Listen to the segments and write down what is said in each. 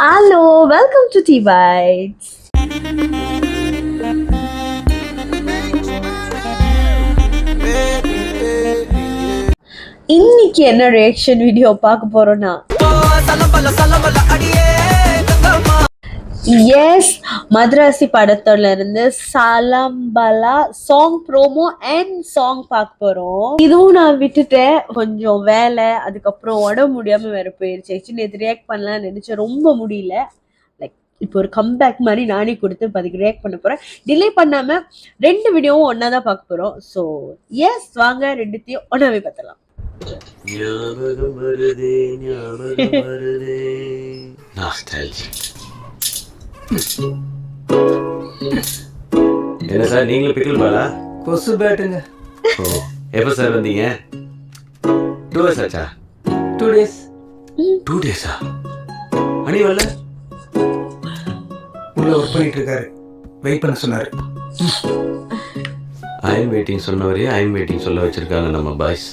Hello, welcome to Tea Bites. இன்னைக்கு என்ன reaction video பார்க்க போறோம்னா எஸ் மதராசி படத்துல இருந்து சலம்பலா சாங் ப்ரோமோ அண்ட் சாங் பார்க்க போறோம். இதுவும் நான் விட்டுட்டேன், கொஞ்சம் வேலை, அதுக்கப்புறம் உடம்பு முடியாம வேற போயிருச்சு. நேற்று ரியாக்ட் பண்ணலாம்னு நினைச்சேன், ரொம்ப முடியல. லைக் இப்போ ஒரு கம்பேக் மாதிரி நானே கொடுத்து அதுக்கு ரியாக்ட் பண்ண போறேன். டிலே பண்ணாம 2 வீடியோவும் ஒன்னா தான் பார்க்க போறோம். ஸோ எஸ், வாங்க ரெண்டுத்தையும் ஒன்னாவே பார்த்தலாம். ஞாபகம் வருதே ஞாபகம் வருதே நாஸ்டால்ஜிக். என்ன சார், நீங்களும் பிக்கிள் பாலா? கொசு பேட்டுங்க. ஓ, எப்போ சார் வந்தீங்க? 2 days ஆச்சா? 2 days. 2 days-ஆ? அனி வரல? உள்ள ஒர்க் பண்ணிட்டு இருக்காரு, வெயிட் பண்ண சொன்னாரு. ஐ எம் வெயிட்டிங் சொன்னவரே ஐ எம் வெயிட்டிங் சொல்ல வச்சிருக்காங்க நம்ம பாய்ஸ்.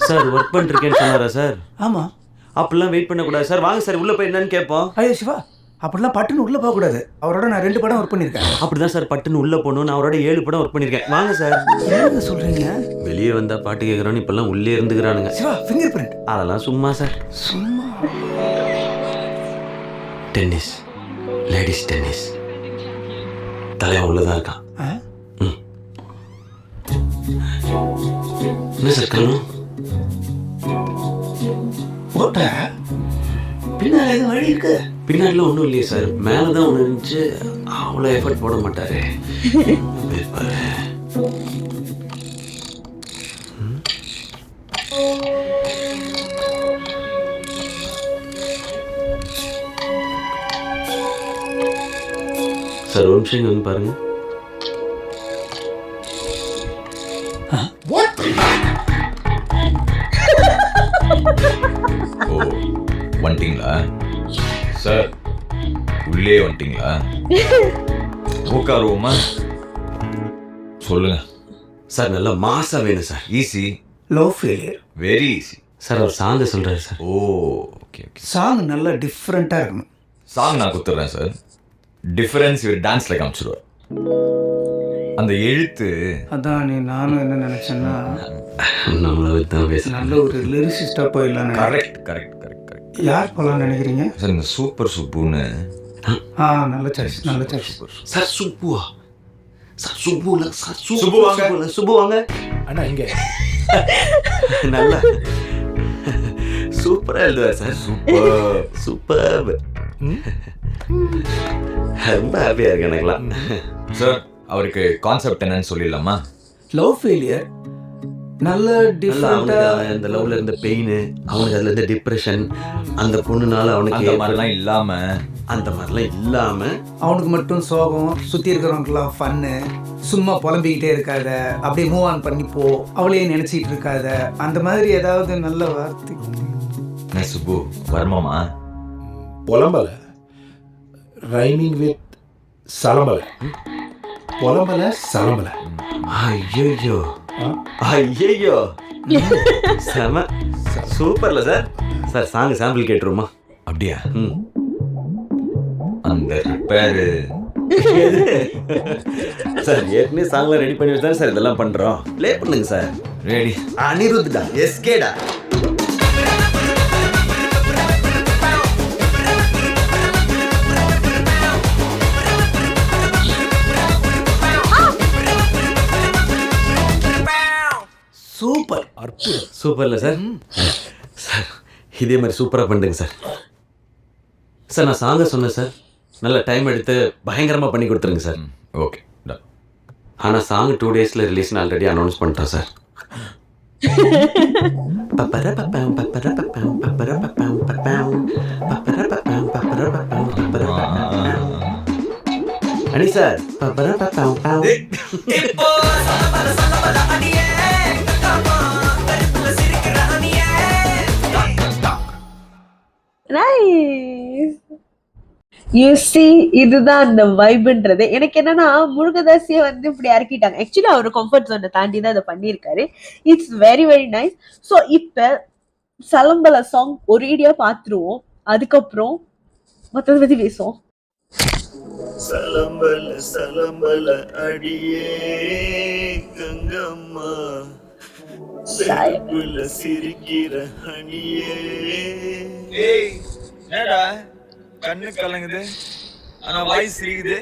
சார் ஒர்க் பண்ணிருக்கேன்னு சொன்னாரா சார்? ஆமா. அப்படிலாம் வெயிட் பண்ணக்கூடாது சார். வாங்க சார், உள்ள போய் என்னன்னு கேட்போம். ஐயோ சிவா, அப்படிலாம் பட்டுன்னு உள்ள போகக்கூடாது. அவரோட நான் 2 படம் ஒர்க் பண்ணியிருக்கேன். அப்படிதான் சார், பட்டுன்னு உள்ள போகணும். நான் அவரோட 7 படம் ஒர்க் பண்ணியிருக்கேன். வாங்க சார். என்ன சொல்றீங்க? வெளியே வந்தா பாட்டு கேட்குறோன்னு இப்பெல்லாம் உள்ளே இருந்துக்கிறானுங்க. சிவா, ஃபிங்கர் பிரிண்ட் அதெல்லாம் சும்மா சார், சும்மா. டென்னிஸ், லேடிஸ் டென்னிஸ், தலைவன் உள்ளதான் இருக்கான். என்ன சார் கண்ணு ஓட்ட பின்னால எதுவும் வழி இருக்கு? பின்னாடிலாம் ஒன்றும் இல்லையே சார், மேலே ஒன்று இருந்துச்சு. அவ்வளோ எஃபர்ட் போட மாட்டாரு. சார் ஒரு நிமிஷம் இங்கே வந்து பாருங்க. ஓ, வந்துட்டீங்களா சார்? உள்ளே வந்துட்டீங்களா? உட்காருவோமா? சொல்லுங்க சார். நல்லா மாசா வேணும் sir. Easy, low failure, very easy. Sir அவர் சாங்க சொல்கிறாரு sir. Oh, okay okay. Song நல்லா டிஃப்ரெண்ட்டாக இருக்கணும். சாங் நான் கொடுத்துட்றேன் சார். டிஃபரன்ஸ் இவர் டான்ஸில் காமிச்சிடுவார். அந்த எழுத்து அதான் நானும் என்ன நினச்சேன்னா, நம்மளை தான் பேச நல்ல ஒரு லிரிசிஸ்டாக போயிடலான்னு. Correct correct correct correct. யார் போகலான்னு நினைக்கிறீங்க சார்? இந்த சூப்பர் சுப்புன்னு. நல்ல சாய்ஸ், நல்ல சாய்ஸ். சார். சுப்புவா சார்? சுப்புல சார். சுப்பு வாங்க. சுப்பு வாங்க அண்ணா இங்கே நல்லா சூப்பராக எழுதுவார் சார். Super super. ரொம்ப ஹாப்பியாக இருக்கு எனக்குலாம். சார், அவருக்கு கான்செப்ட் என்னன்னு சொல்லிடலாமா? லவ் ஃபெயிலியர், நல்ல டிஃப்ரெண்ட்டாக. அந்த லவ்ல இருந்த பெயின், அவனுக்கு அதுல இருந்த டிப்ரெஷன், அந்த பொண்ணுனால அவனுக்கு அந்த மாதிரிலாம் இல்லாம, அந்த மாதிரிலாம் இல்லாம அவனுக்கு மட்டும் சோகம், சுற்றி இருக்கிறவங்களுக்குலாம் ஃபன்னு, சும்மா புலம்பிக்கிட்டே இருக்காத, அப்படியே மூவ் ஆன் பண்ணிப்போ, அவளையே நினச்சிக்கிட்டு இருக்காத, அந்த மாதிரி ஏதாவது நல்ல வார்த்தை. என்ன சுப்பு, வர்மமா? பொலம்பல ரைமிங் வித் சலம்பல. பொலம்பல சலம்பல. ஐயோ ஐயோ செம சூப்பர்ல சார். சார் சாங் சாம்பிள் கேட்டுருமா? அப்படியா? ம். அந்த ரிப்பேரு சார் ஏற்கனவே சாங்லாம் ரெடி பண்ணி வச்சு சார் இதெல்லாம் பண்றோம். ப்ளே பண்ணுங்க சார். ரெடி. அனிருத்தா எஸ்கேடா. சூப்பர், சூப்பர்ல சார். சார் இதே மாதிரி சூப்பராக பண்ணுங்க சார். சார் நான் சாங்க சொன்னேன் சார், நல்ல டைம் எடுத்து பயங்கரமாக பண்ணி கொடுத்துருங்க சார். Okay done. ஆனால் சாங் 2 days ரிலீஸ்னு ஆல்ரெடி அனௌன்ஸ் பண்ணிட்டோம் சார். அனி சார் யூ சி இதுதான் அந்த வைப்ன்றது. எனக்கு என்னன்னா முருகதாசியை வந்து இப்படி இறக்கிட்டாங்க. ஆக்சுவலி அவர் கம்ஃபர்ட் ஜோனை தாண்டி தான் அதை பண்ணியிருக்காரு. It's very very nice. So இப்ப சலம்பல சாங் ஒரேடியா பார்த்துருவோம், அதுக்கப்புறம் மற்றதை பத்தி பேசுவோம். சலம்பல சலம்பல அடியே கங்கம்மா சிரிப்புல சிரிக்கிற அணியே. ஏய் என்னடா கண்ணு கலங்குது ஆனா வாய் சிரிக்குது.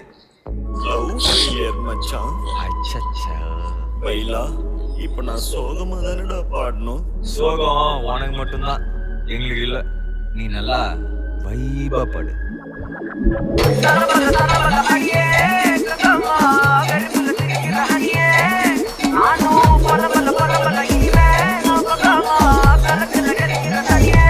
லவ் ஃபெயிலியர் மச்சான். அச்சச்சா பைலா இப்ப நான் சோகமா தானடா பாடணும். சோகம் உனக்கு மட்டும்தான், எங்களுக்கு இல்ல. நீ நல்லா வைபா பாடு. இப்போ சலம்பல சலம்பல அடியே கங்கம்மா வெறுப்புல சிரிக்கிற ஹனியே. நானும் பலம்பல பலம்பல இனிமே நான் பங்காமா களத்துல கலிக்கிற தனியே.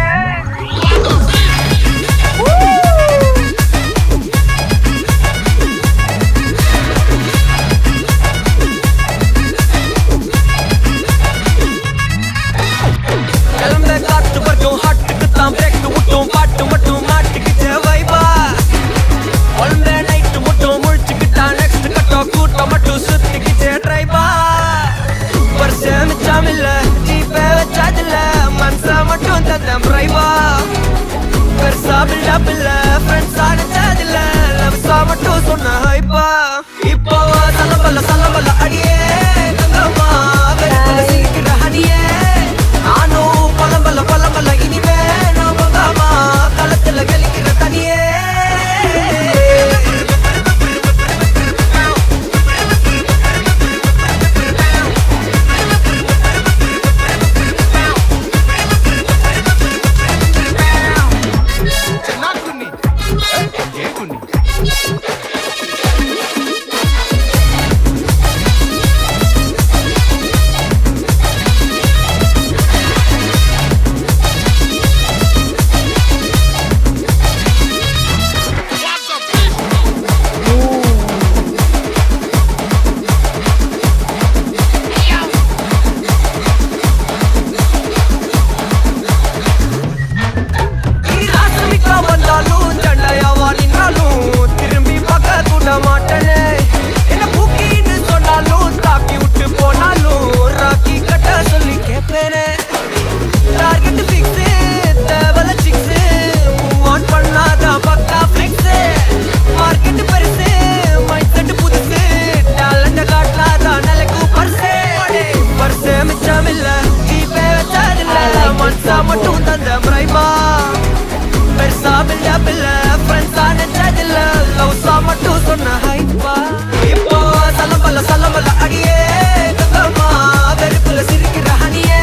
மட்டும் தந்த பிரைமா பெருசா பில்ல பில்ல ஃப்ரெண்ட்ஸா நெஞ்சதில்ல லவ்ஸா மட்டும் சொன்ன ஹைப்பா. இப்போ சலம்பல சலம்பல அடியே கங்கம்மா வெறுப்புல சிரிக்கிற ஹனியே.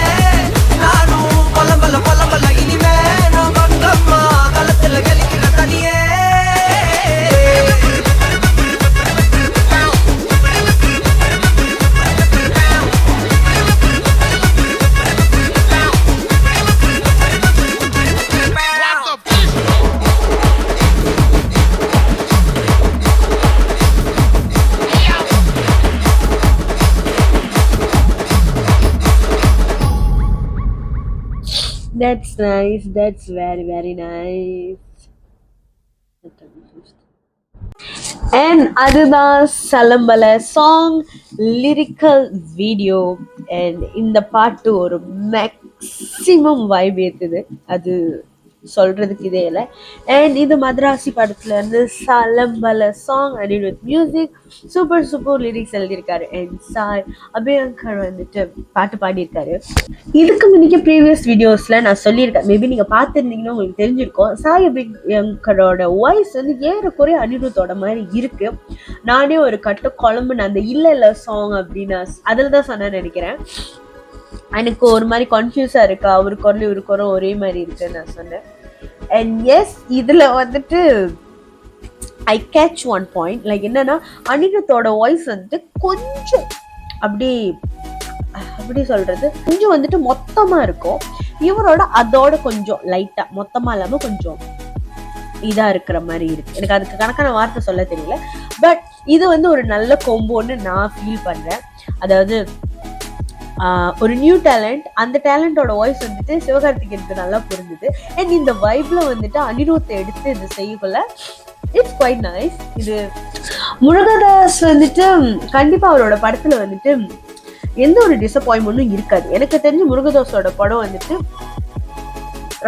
நானும் பலம்பல பலம்பல இனிமே நான் பங்கம்மா களத்துல கலிக்கிற தனியே. That's nice. That's very very nice. And அதுதான் சலம்பல சாங் லிரிக்கல் வீடியோ. அண்ட் இந்த பாட்டு ஒரு மேக்ஸிமம் வைப் ஏற்றுது, அது சொல்றதுக்கு இதே இல்லை. அண்ட் இது மதராசி படத்துல இருந்து சலம்பல song and with music super super lyrics எழுதியிருக்காரு. அண்ட் சாய் அபியங்கர் வந்துட்டு பாட்டு பாடியிருக்காரு. இதுக்கு முன்னாடி ப்ரீவியஸ் வீடியோஸ்ல நான் சொல்லியிருக்கேன், மேபி நீங்க பார்த்துருந்தீங்கன்னா உங்களுக்கு தெரிஞ்சிருக்கும். சாய் அபியங்கரோட வாய்ஸ் வந்து ஏறக்குறைய அனிருத்தோட மாதிரி இருக்கு. நானே ஒரு கட்ட குழம்புன்னு அந்த இல்ல சாங் அப்படின்னு அதில் தான் சொன்னேன்னு நினைக்கிறேன். எனக்கு ஒரு மாதிரி கன்ஃபியூஸா இருக்கு, அவரு குரல் இவரு குரல் ஒரே மாதிரி இருக்குன்னு நான் சொன்னேன். அண்ட் எஸ் இதுல வந்துட்டு ஐ கேட்ச் ஒன் பாயிண்ட், லைக் என்னன்னா அனிருத்தோட வாய்ஸ் வந்துட்டு கொஞ்சம் அப்படி சொல்றது கொஞ்சம் வந்துட்டு மொத்தமா இருக்கும். இவரோட அதோட கொஞ்சம் லைட்டா மொத்தமா இல்லாம கொஞ்சம் இதா இருக்கிற மாதிரி இருக்கு. எனக்கு அதுக்கு கணக்கான வார்த்தை சொல்ல தெரியல, பட் இது வந்து ஒரு நல்ல கொம்போன்னு நான் ஃபீல் பண்றேன். அதாவது ஒரு நியூ டேலண்ட், அந்த டேலண்டோட வாய்ஸ் வந்துட்டு சிவகார்த்திகேயனுக்கு நல்லா புரிஞ்சுது. அண்ட் இந்த வைப்ல வந்துட்டு அனிருத்தை எடுத்து இது செய்யக்குள்ள இட்ஸ் குவைட் நைஸ். இது முருகதாஸ் வந்துட்டு கண்டிப்பா அவரோட படத்துல வந்துட்டு எந்த ஒரு டிசப்பாயின்மெண்ட்டும் இருக்காது. எனக்கு தெரிஞ்சு முருகதாஸோட படம் வந்துட்டு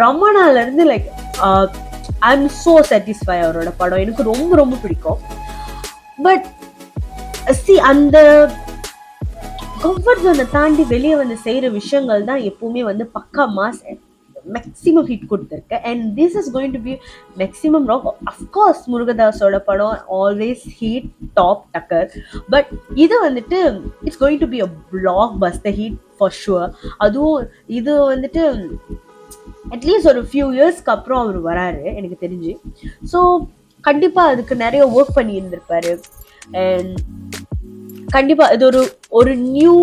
ரொம்ப நாள்ல இருந்து like I am so satisfy. அவரோட படம் எனக்கு ரொம்ப ரொம்ப பிடிக்கும். பட் அந்த கம்ஃபர்ட் ஜோனை தாண்டி வெளியே வந்து செய்யற விஷயங்கள் தான் எப்பவுமே வந்து பக்கா மாஸ் மேக்ஸிமம் ஹிட் கொடுத்துருக்கு. And this is going to be maximum rock. Of course முருகதாஸோட படம் ஆல்வேஸ் ஹிட் டாப் டக்கர். பட் இது வந்துட்டு it's going to be a blockbuster hit for sure. அதுவும் இது வந்துட்டு அட்லீஸ்ட் ஒரு ஃபியூ இயர்ஸ்க்கு அப்புறம் அவர் வராரு எனக்கு தெரிஞ்சு. ஸோ கண்டிப்பாக அதுக்கு நிறைய ஒர்க் பண்ணி இருந்திருப்பாரு. அண்ட் கண்டிப்பாக இது ஒரு நியூ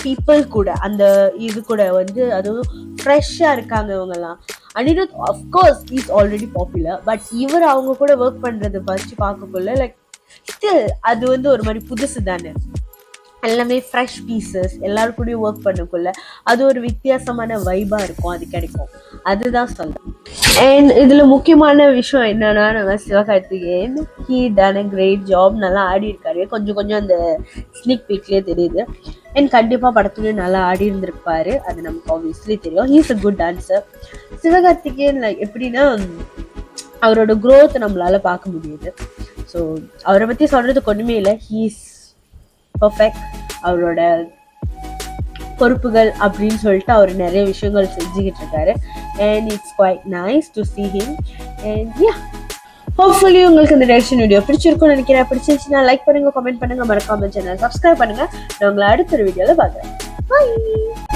பீப்புள் கூட அந்த இது கூட வந்து அதுவும் ஃப்ரெஷ்ஷாக இருக்காங்க இவங்கெல்லாம். Anirudh of course is already popular. But இவர் அவங்க கூட ஒர்க் பண்ணுறது வச்சு பார்க்கக்குள்ள லைக் ஸ்டில் அது வந்து ஒரு மாதிரி புதுசு தானே. எல்லாமே ஃப்ரெஷ் பீசஸ் எல்லாரும் கூடயும் ஒர்க் பண்ணக்குள்ள அது ஒரு வித்தியாசமான வைபாக இருக்கும், அது கிடைக்கும். அதுதான் சொல்றேன். அண்ட் இதில் முக்கியமான விஷயம் என்னன்னா நம்ம Sivakarthikeyan he done a great job. நல்லா ஆடி இருக்காரு. கொஞ்சம் அந்த ஸ்னிக் பீக்லேயே தெரியுது. அண்ட் கண்டிப்பாக படத்துலேயும் நல்லா ஆடி இருந்திருப்பாரு. அது நமக்கு ஆப்வியஸ்லி தெரியும். He is a good dancer. Sivakarthikeyan எப்படின்னா அவரோட க்ரோத் நம்மளால பார்க்க முடியுது. ஸோ அவரை பற்றி சொல்கிறதுக்கு ஒன்றுமே இல்லை. He is perfect. அவரோட பொறுப்புகள் அப்படின்னு சொல்லிட்டு அவர் நிறைய விஷயங்கள் செஞ்சுக்கிட்டு இருக்காரு. And it's quite nice to see him. And yeah, hopefully உங்களுக்கு இந்த டைரக்ஷன் வீடியோ பிடிச்சிருக்கும்னு நினைக்கிறேன். பிடிச்சிருச்சுன்னா லைக் பண்ணுங்க, கமெண்ட் பண்ணுங்க, மறக்காம சேனல் சப்ஸ்கிரைப் பண்ணுங்க. நான் உங்களை அடுத்த ஒரு வீடியோவில் பார்க்குறேன். பாய்.